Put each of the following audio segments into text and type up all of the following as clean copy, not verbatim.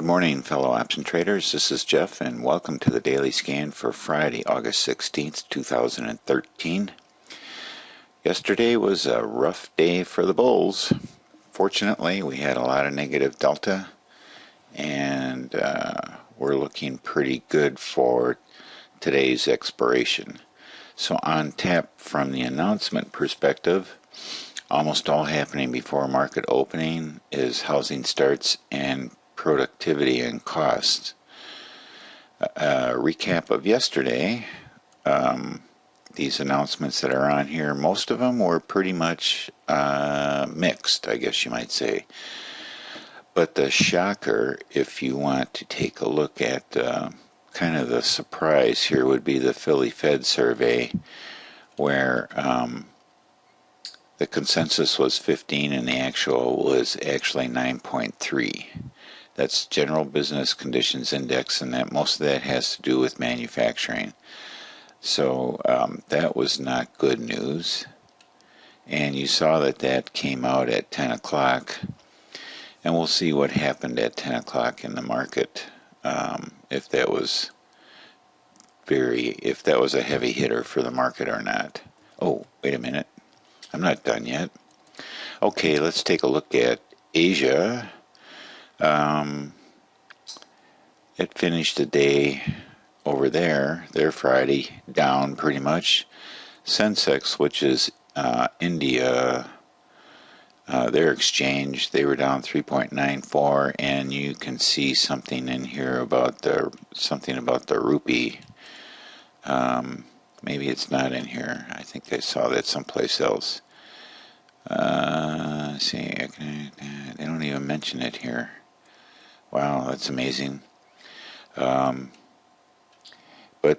morning, fellow option traders. This is Jeff, and welcome to the daily scan for Friday, August 16th, 2013. Yesterday was a rough day for the bulls. Fortunately, we had a lot of negative delta, and we're looking pretty good for today's expiration. So on tap from the announcement perspective, almost all happening before market opening is housing starts and productivity and costs. Recap of yesterday, these announcements that are on here, most of them were pretty much mixed, I guess you might say. But the shocker, if you want to take a look at kind of the surprise here, would be the Philly Fed survey, where the consensus was 15 and the actual was actually 9.3. That's General Business Conditions Index, and that most of that has to do with manufacturing. So that was not good news. And you saw that that came out at 10 o'clock. And we'll see what happened at 10 o'clock in the market, if that was a heavy hitter for the market or not. Oh, wait a minute. I'm not done yet. Okay, let's take a look at Asia. It finished the day over there, Friday, down pretty much. Sensex, which is India, their exchange, they were down 3.94, and you can see something in here about the rupee. Maybe it's not in here. I think I saw that someplace else. See, they don't even mention it here. Wow, that's amazing. But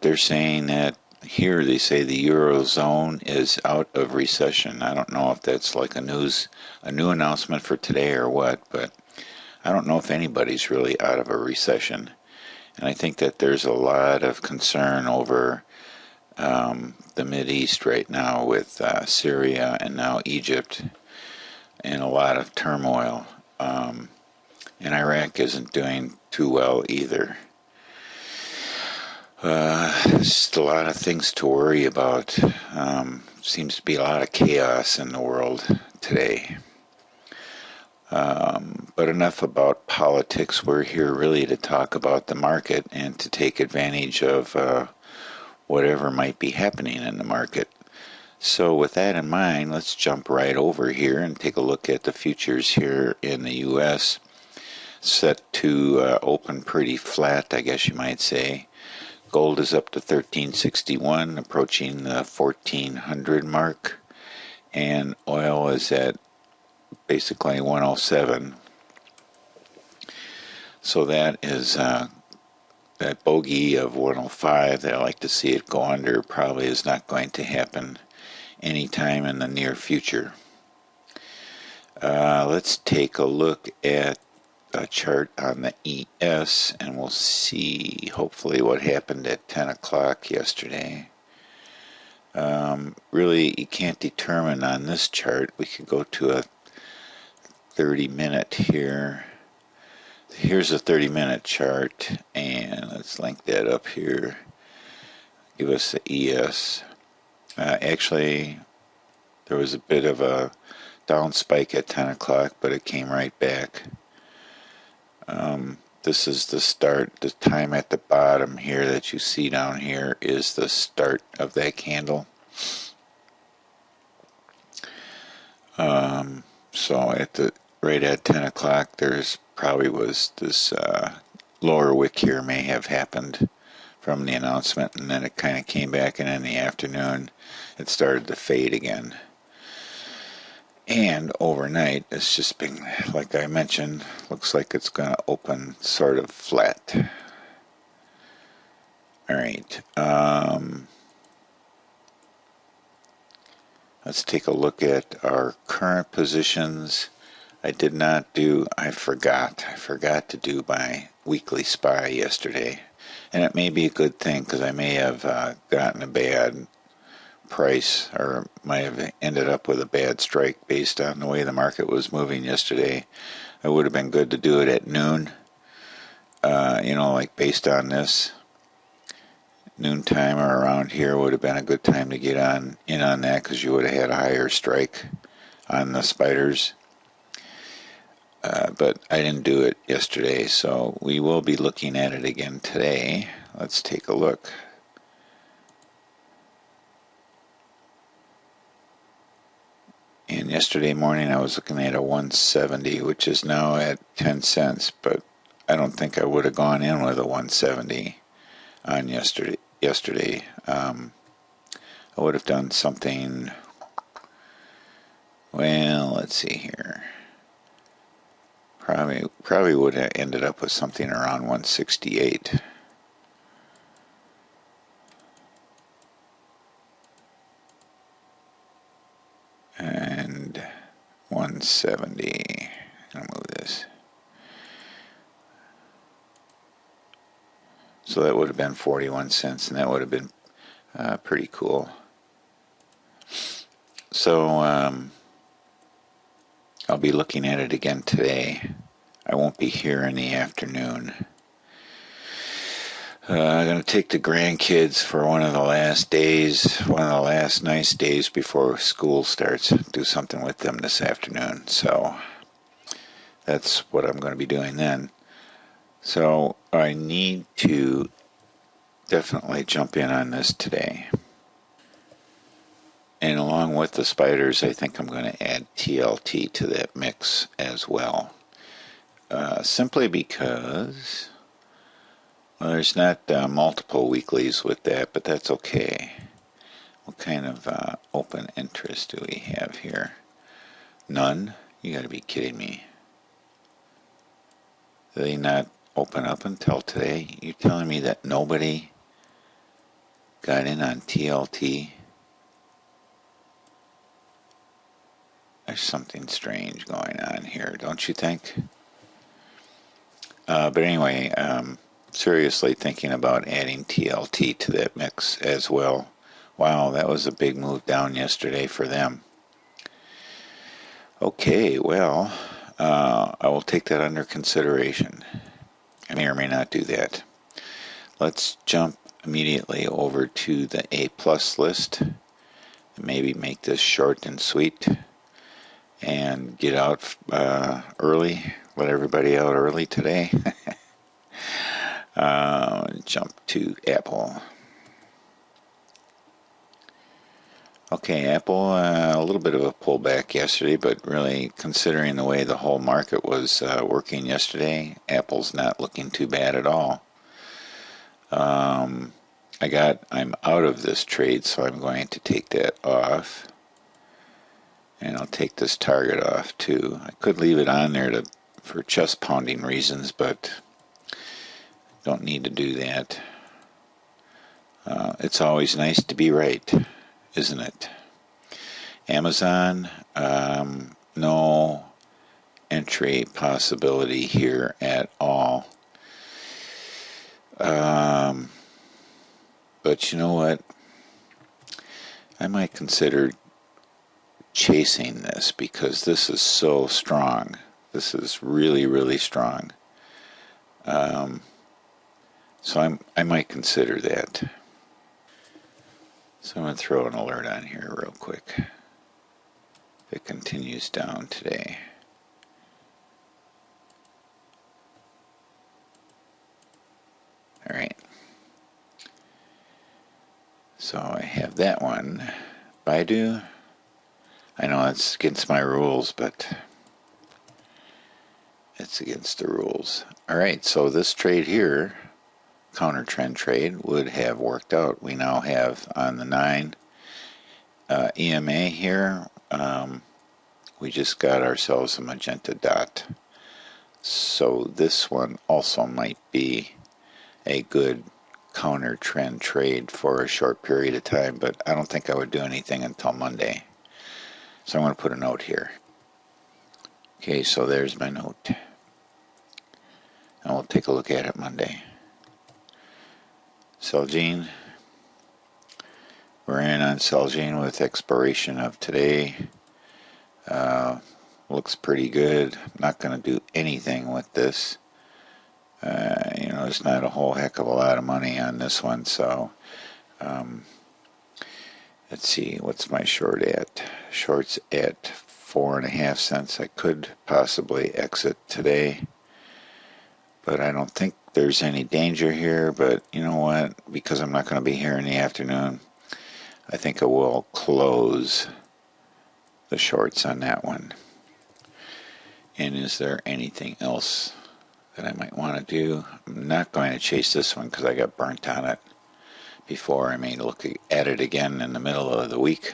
they're saying that here they say the Eurozone is out of recession. I don't know if that's like a new announcement for today or what, but I don't know if anybody's really out of a recession. And I think that there's a lot of concern over the Mideast right now with Syria and now Egypt, and a lot of turmoil. And Iraq isn't doing too well either. Just a lot of things to worry about. Seems to be a lot of chaos in the world today. But enough about politics. We're here really to talk about the market and to take advantage of whatever might be happening in the market. So with that in mind, let's jump right over here and take a look at the futures here in the U.S. Set to open pretty flat, I guess you might say. Gold is up to 1361, approaching the 1400 mark, and oil is at basically 107. So that is that bogey of 105 that I like to see it go under probably is not going to happen anytime in the near future. Let's take a look at a chart on the ES, and we'll see hopefully what happened at 10 o'clock yesterday. Really, you can't determine on this chart. We could go to a 30-minute here. Here's a 30-minute chart, and let's link that up here. Give us the ES. Actually, there was a bit of a down spike at 10 o'clock, but it came right back. This is the start. The time at the bottom here that you see down here is the start of that candle. So right at 10 o'clock, there's probably was this lower wick here may have happened from the announcement, and then it kind of came back, and in the afternoon it started to fade again. And overnight, it's just been, like I mentioned, looks like it's going to open sort of flat. All right. Let's take a look at our current positions. I forgot to do my weekly SPY yesterday. And it may be a good thing, because I may have gotten a bad price, or might have ended up with a bad strike based on the way the market was moving yesterday. It would have been good to do it at noon, like based on this, noontime or around here would have been a good time to get in on that, because you would have had a higher strike on the spiders. But I didn't do it yesterday, so we will be looking at it again today. Let's take a look. And yesterday morning I was looking at a 170, which is now at 10 cents, but I don't think I would have gone in with a 170 on yesterday. I would have done something, well, let's see here. Probably would have ended up with something around 168. And 170. I'm gonna move this. So that would have been 41 cents, and that would have been pretty cool. So I'll be looking at it again today. I won't be here in the afternoon. I'm going to take the grandkids for one of the last nice days before school starts. Do something with them this afternoon. So that's what I'm going to be doing then. So I need to definitely jump in on this today. And along with the spiders, I think I'm going to add TLT to that mix as well. Simply because, well, there's not multiple weeklies with that, but that's okay. What kind of open interest do we have here? None? You gotta be kidding me. Did they not open up until today? You're telling me that nobody got in on TLT? There's something strange going on here, don't you think? But anyway, seriously thinking about adding TLT to that mix as well. Wow, that was a big move down yesterday for them. Okay, well, I will take that under consideration. I may or may not do that. Let's jump immediately over to the A+ list. Maybe make this short and sweet and get out early. Let everybody out early today. Jump to Apple. Okay, Apple, a little bit of a pullback yesterday, but really considering the way the whole market was working yesterday, Apple's not looking too bad at all. I'm out of this trade, so I'm going to take that off. And I'll take this target off too. I could leave it on there for chest pounding reasons, but don't need to do that. It's always nice to be right, isn't it? Amazon, no entry possibility here at all. But you know what? I might consider chasing this because this is so strong. This is really, really strong. So I might consider that. So I'm going to throw an alert on here real quick. If it continues down today. All right. So I have that one. Baidu. I know it's against my rules, but it's against the rules. All right, so this trade here, counter trend trade, would have worked out. We now have on the 9 EMA here, we just got ourselves a magenta dot. So this one also might be a good counter trend trade for a short period of time, but I don't think I would do anything until Monday. So I'm going to put a note here. Okay, so there's my note. And we'll take a look at it Monday. CELG. We're in on CELG with expiration of today. Looks pretty good. Not going to do anything with this. there's not a whole heck of a lot of money on this one, so let's see, what's my short at? Short's at 4.5 cents. I could possibly exit today, but I don't think there's any danger here. But you know what? Because I'm not going to be here in the afternoon, I think I will close the shorts on that one. And is there anything else that I might want to do? I'm not going to chase this one because I got burnt on it before. I may look at it again in the middle of the week,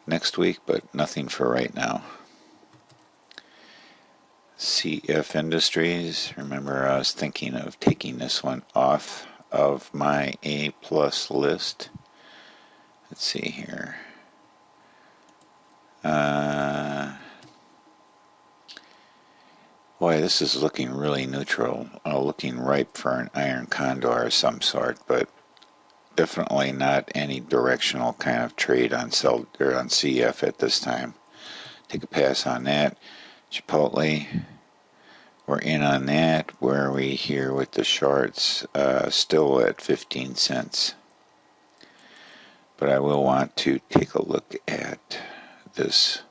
next week, but nothing for right now. CF Industries, remember I was thinking of taking this one off of my A+ list. Let's see here. Boy, this is looking really neutral, looking ripe for an iron condor of some sort, but definitely not any directional kind of trade on CF at this time. Take a pass on that. Chipotle, we're in on that. Where are we here with the shorts? Still at 15 cents. But I will want to take a look at this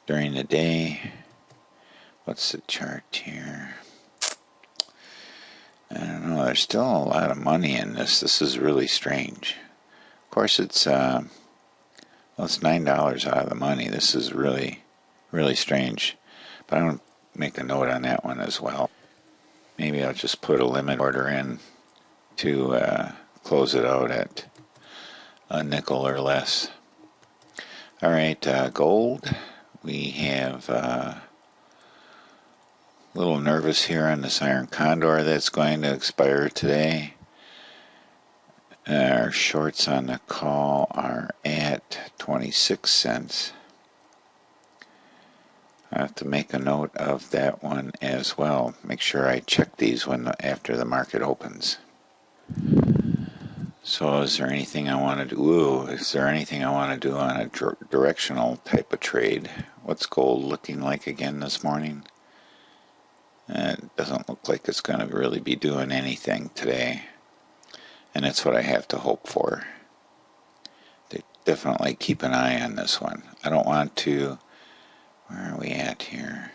during the day. What's the chart here? I don't know. There's still a lot of money in this. This is really strange. Of course, it's well, it's $9 out of the money. This is really, really strange. But I'm going to make a note on that one as well. Maybe I'll just put a limit order in to close it out at a nickel or less. All right, gold. We have a little nervous here on this iron condor that's going to expire today. Our shorts on the call are at 26 cents. I have to make a note of that one as well. Make sure I check these after the market opens. So is there anything I want to do? Is there anything I want to do on a directional type of trade? What's gold looking like again this morning? It doesn't look like it's going to really be doing anything today. And that's what I have to hope for. Definitely keep an eye on this one. I don't want to... Where are we at here?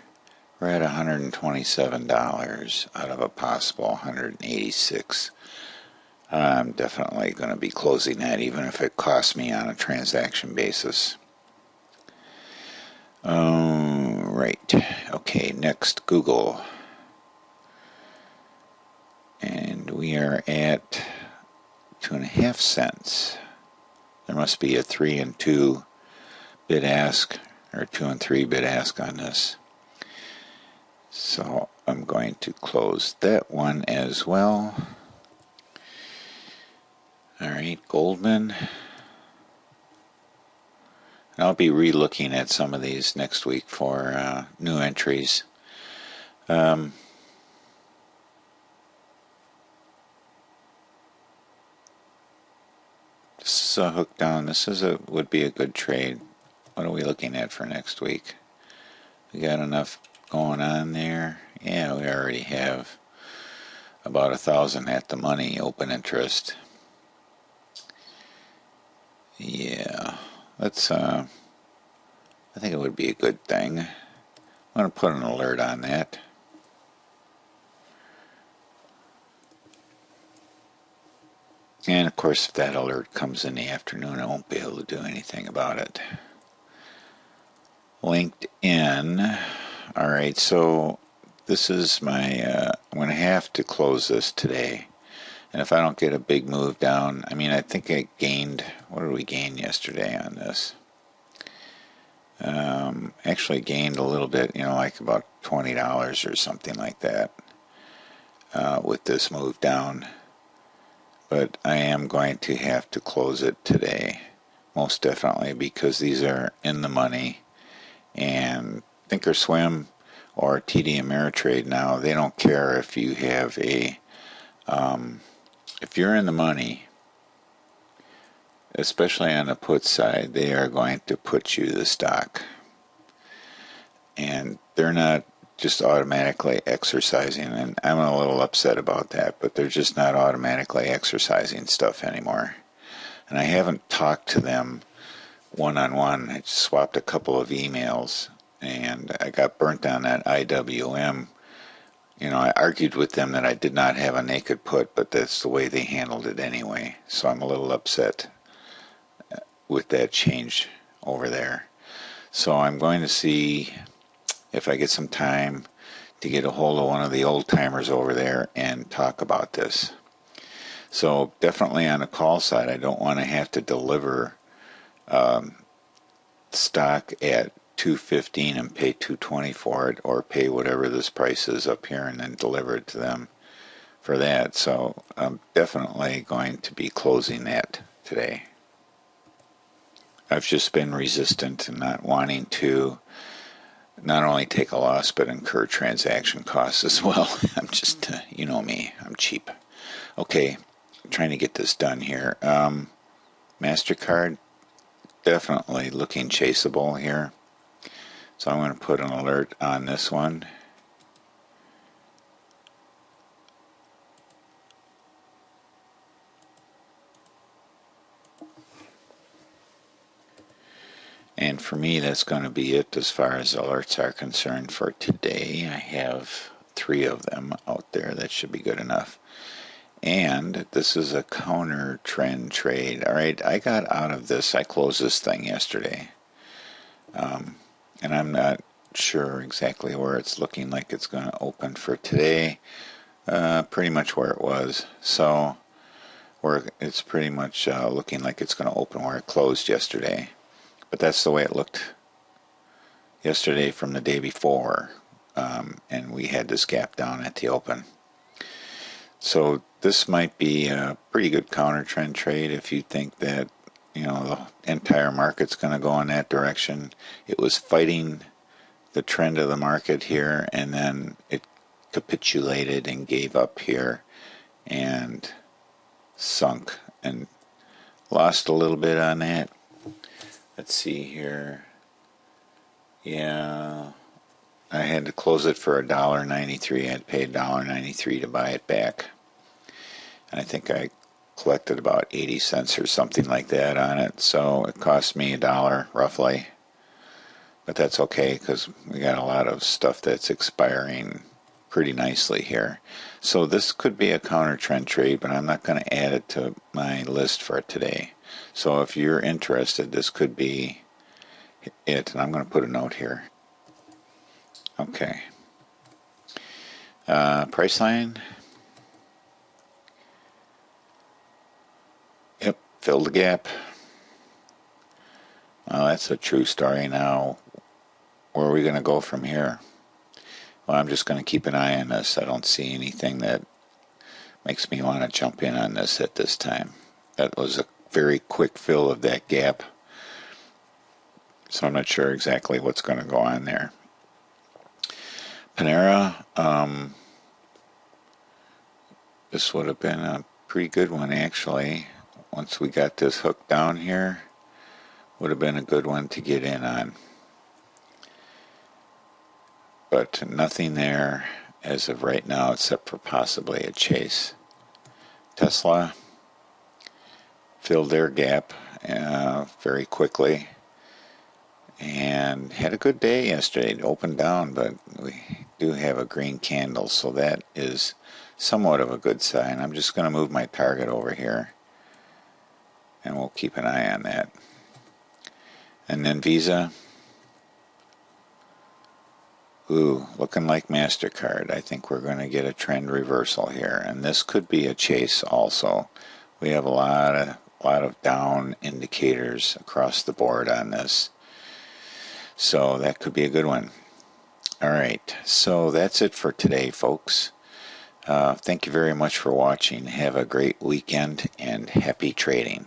We're at $127 out of a possible 186. I'm definitely going to be closing that, even if it costs me on a transaction basis. Right. Okay, next, Google. And we are at 2.5 cents. There must be a 3 and 2 bid ask, or 2 and 3 bid ask on this. So I'm going to close that one as well. All right, Goldman. And I'll be re-looking at some of these next week for new entries. This is a hook down. This would be a good trade. What are we looking at for next week? We got enough going on there. Yeah, we already have about 1,000 at the money open interest. Yeah, let's. I think it would be a good thing. I'm going to put an alert on that. And of course, if that alert comes in the afternoon, I won't be able to do anything about it. LinkedIn. All right, so this is my. I'm going to have to close this today. And if I don't get a big move down, I mean, I think I gained. What did we gain yesterday on this? Actually gained a little bit, like about $20 or something like that with this move down. But I am going to have to close it today, most definitely, because these are in the money. And Thinkorswim or TD Ameritrade now, they don't care if you have a, if you're in the money, especially on the put side, they are going to put you the stock. And they're not just automatically exercising, and I'm a little upset about that, but they're just not automatically exercising stuff anymore. And I haven't talked to them one-on-one. I just swapped a couple of emails, and I got burnt on that IWM. You know, I argued with them that I did not have a naked put, but that's the way they handled it anyway. So I'm a little upset with that change over there. So I'm going to see if I get some time to get a hold of one of the old timers over there and talk about this. So definitely on the call side, I don't want to have to deliver stock at $2.15 and pay $2.20 for it, or pay whatever this price is up here and then deliver it to them for that. So I'm definitely going to be closing that today. I've just been resistant and not wanting to not only take a loss but incur transaction costs as well. I'm just, you know me, I'm cheap. Okay, I'm trying to get this done here. MasterCard, definitely looking chaseable here. So I'm going to put an alert on this one. And for me, that's going to be it as far as alerts are concerned for today. I have 3 of them out there. That should be good enough. And this is a counter trend trade. All right, I got out of this. I closed this thing yesterday. And I'm not sure exactly where it's looking like it's going to open for today. Pretty much where it was. So where it's pretty much looking like it's going to open where it closed yesterday. But that's the way it looked yesterday from the day before, and we had this gap down at the open. So this might be a pretty good counter trend trade if you think that, you know, the entire market's going to go in that direction. It was fighting the trend of the market here, and then it capitulated and gave up here and sunk and lost a little bit on that. Let's see here. Yeah, I had to close it for $1.93. I had paid $1.93 to buy it back. And I think I collected about 80 cents or something like that on it. So it cost me $1 roughly. But that's okay because we got a lot of stuff that's expiring pretty nicely here. So this could be a counter trend trade, but I'm not going to add it to my list for today. So if you're interested, this could be it. And I'm going to put a note here. Okay. Price line. Yep, filled the gap. Well, that's a true story now. Where are we going to go from here? Well, I'm just going to keep an eye on this. I don't see anything that makes me want to jump in on this at this time. That was a very quick fill of that gap. So I'm not sure exactly what's going to go on there. Panera, this would have been a pretty good one actually. Once we got this hook down here, would have been a good one to get in on. But nothing there as of right now except for possibly a chase. Tesla filled their gap very quickly and had a good day yesterday. It opened down, but we do have a green candle, so that is somewhat of a good sign. I'm just going to move my target over here and we'll keep an eye on that. And then Visa. Ooh, looking like MasterCard. I think we're going to get a trend reversal here, and this could be a chase also. We have a lot of down indicators across the board on this, so that could be a good one. All right, so that's it for today, folks. Thank you very much for watching. Have a great weekend and happy trading.